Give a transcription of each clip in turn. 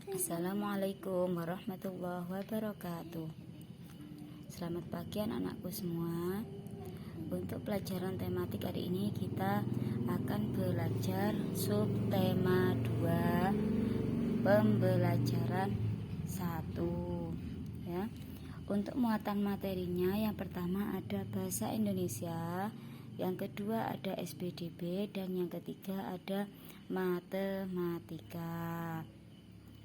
Assalamualaikum warahmatullahi wabarakatuh. Selamat pagi anak-anakku semua. Untuk pelajaran tematik hari ini kita akan belajar subtema 2 pembelajaran 1 ya. Untuk muatan materinya yang pertama ada bahasa Indonesia, yang kedua ada SPDB, dan yang ketiga ada matematika.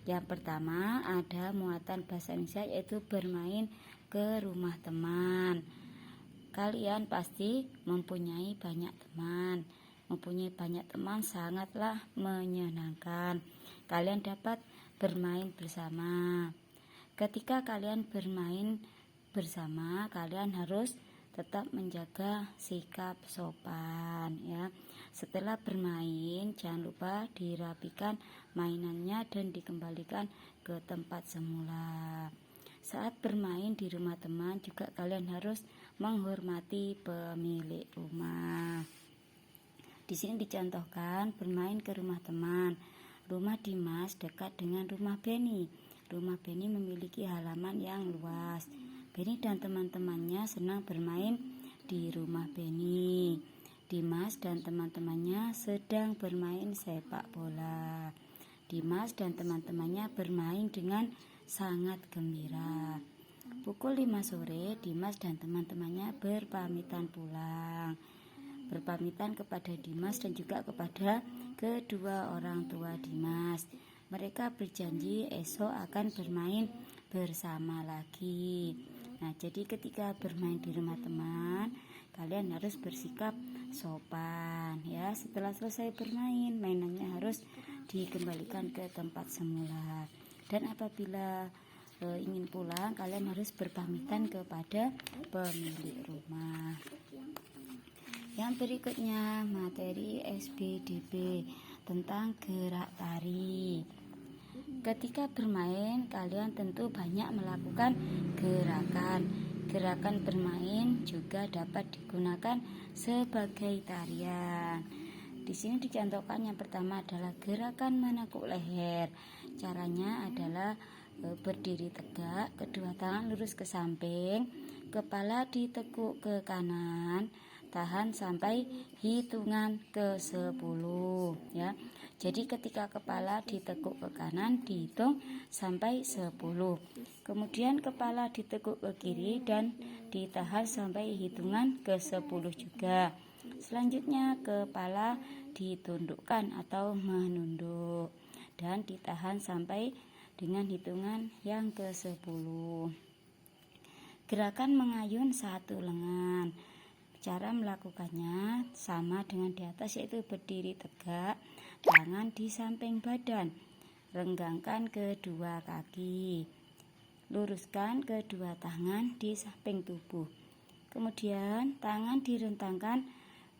Yang pertama ada muatan bahasa Indonesia, yaitu bermain ke rumah teman. Kalian pasti mempunyai banyak teman. Mempunyai banyak teman sangatlah menyenangkan. Kalian dapat bermain bersama. Ketika kalian bermain bersama, kalian harus tetap menjaga sikap sopan ya. Setelah bermain, jangan lupa dirapikan mainannya dan dikembalikan ke tempat semula. Saat bermain di rumah teman juga kalian harus menghormati pemilik rumah. Di sini dicontohkan bermain ke rumah teman. Rumah Dimas dekat dengan rumah Beni. Rumah Beni memiliki halaman yang luas. Beni dan teman-temannya senang bermain di rumah Beni. Dimas dan teman-temannya sedang bermain sepak bola. Dimas dan teman-temannya bermain dengan sangat gembira. Pukul 5 sore, Dimas dan teman-temannya berpamitan pulang. Berpamitan kepada Dimas dan juga kepada kedua orang tua Dimas. Mereka berjanji esok akan bermain bersama lagi. Nah, jadi ketika bermain di rumah teman, kalian harus bersikap sopan ya. Setelah selesai bermain, mainannya harus dikembalikan ke tempat semula. Dan apabila ingin pulang, kalian harus berpamitan kepada pemilik rumah. Yang berikutnya materi SPDB tentang gerak tari. Ketika bermain, kalian tentu banyak melakukan gerakan. Gerakan bermain juga dapat digunakan sebagai tarian. Di sini dicontohkan yang pertama adalah gerakan menekuk leher. Caranya adalah berdiri tegak, kedua tangan lurus ke samping, kepala ditekuk ke kanan, tahan sampai hitungan ke 10 ya. Jadi ketika kepala ditekuk ke kanan, dihitung sampai 10. Kemudian kepala ditekuk ke kiri dan ditahan sampai hitungan ke 10 juga. Selanjutnya kepala ditundukkan atau menunduk dan ditahan sampai dengan hitungan yang ke 10. Gerakan mengayun satu lengan. Cara melakukannya sama dengan di atas, yaitu berdiri tegak, tangan di samping badan, renggangkan kedua kaki, luruskan kedua tangan di samping tubuh. Kemudian tangan direntangkan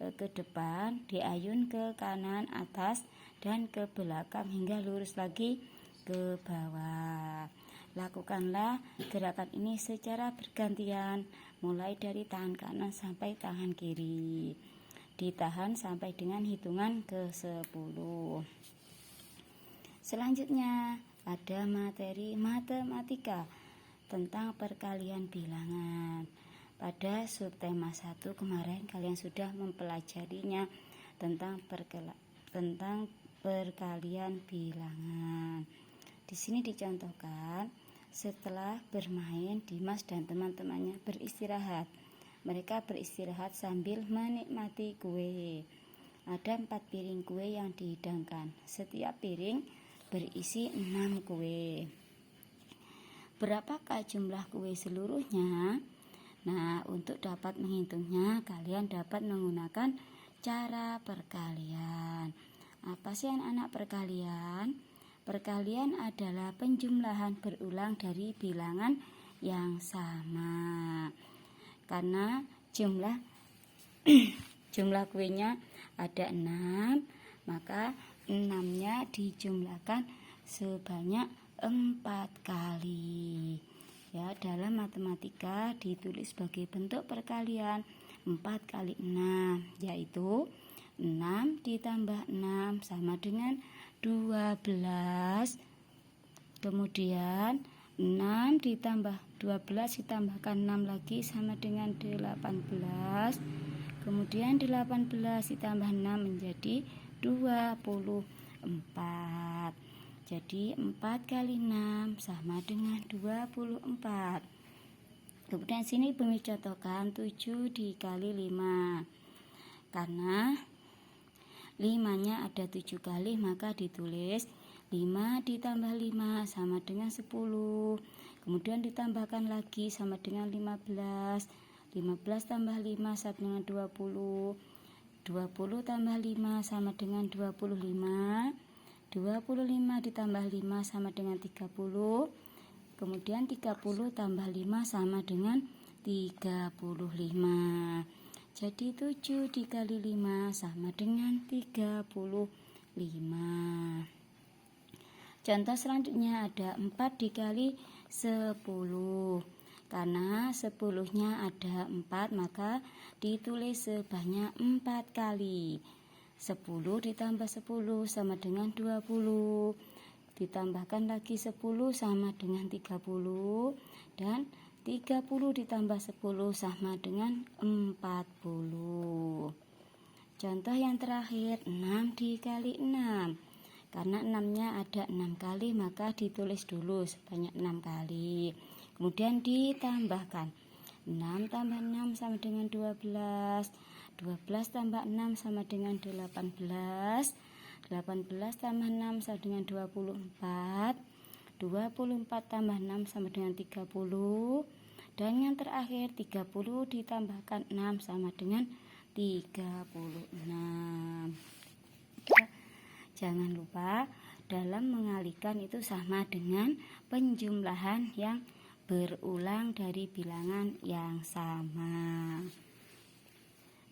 ke depan, diayun ke kanan atas dan ke belakang hingga lurus lagi ke bawah. Lakukanlah gerakan ini secara bergantian, mulai dari tangan kanan sampai tangan kiri. Ditahan sampai dengan hitungan ke 10. Selanjutnya ada materi matematika tentang perkalian bilangan. Pada subtema 1 kemarin kalian sudah mempelajarinya tentang perkalian bilangan. Di sini dicontohkan setelah bermain, Dimas dan teman-temannya beristirahat. Mereka beristirahat sambil menikmati kue. Ada 4 piring kue yang dihidangkan. Setiap piring berisi 6 kue. Berapakah jumlah kue seluruhnya? Nah, untuk dapat menghitungnya, kalian dapat menggunakan cara perkalian. Apa sih anak-anak perkalian? Perkalian adalah penjumlahan berulang dari bilangan yang sama. Karena jumlah kuenya ada 6, maka 6-nya dijumlahkan sebanyak 4 kali. Ya, dalam matematika ditulis sebagai bentuk perkalian 4 kali 6, yaitu 6 ditambah 6 sama dengan 12 Kemudian 6 ditambah 12 ditambahkan 6 lagi sama dengan 18. Kemudian 18 ditambah 6 menjadi 24. Jadi 4 kali 6 sama dengan 24. Kemudian sini Bumi contohkan 7 dikali 5. Karena 5-nya ada 7 kali, maka ditulis 5 ditambah 5 sama dengan 10. Kemudian ditambahkan lagi sama dengan 15. 15 tambah 5 sama dengan 20. 20 tambah 5 sama dengan 25. 25 ditambah 5 sama dengan 30. Kemudian 30 tambah 5 sama dengan 35. Jadi 7 dikali 5 sama dengan 35. Contoh selanjutnya ada 4 dikali 10. Karena 10-nya ada 4, maka ditulis sebanyak 4 kali. 10 ditambah 10 sama dengan 20. Ditambahkan lagi 10 sama dengan 30. Dan 30 ditambah 10 sama dengan 40. Contoh yang terakhir 6 dikali 6. Karena 6-nya ada 6 kali, maka ditulis dulu sebanyak 6 kali. Kemudian ditambahkan 6 tambah 6 sama dengan 12. 12 tambah 6 sama dengan 18. 18 tambah 6 sama dengan 24. 24 tambah 6 sama dengan 30. Dan yang terakhir 30 ditambahkan 6 sama dengan 36. Jangan lupa dalam mengalikan itu sama dengan penjumlahan yang berulang dari bilangan yang sama.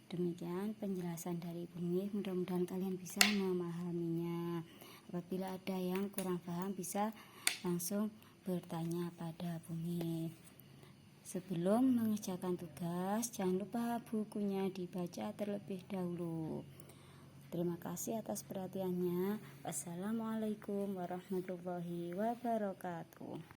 Demikian penjelasan dari Bumi, mudah-mudahan kalian bisa memahaminya. Apabila ada yang kurang paham bisa langsung bertanya pada Bumi. Sebelum mengerjakan tugas, jangan lupa bukunya dibaca terlebih dahulu. Terima kasih atas perhatiannya. Wassalamualaikum warahmatullahi wabarakatuh.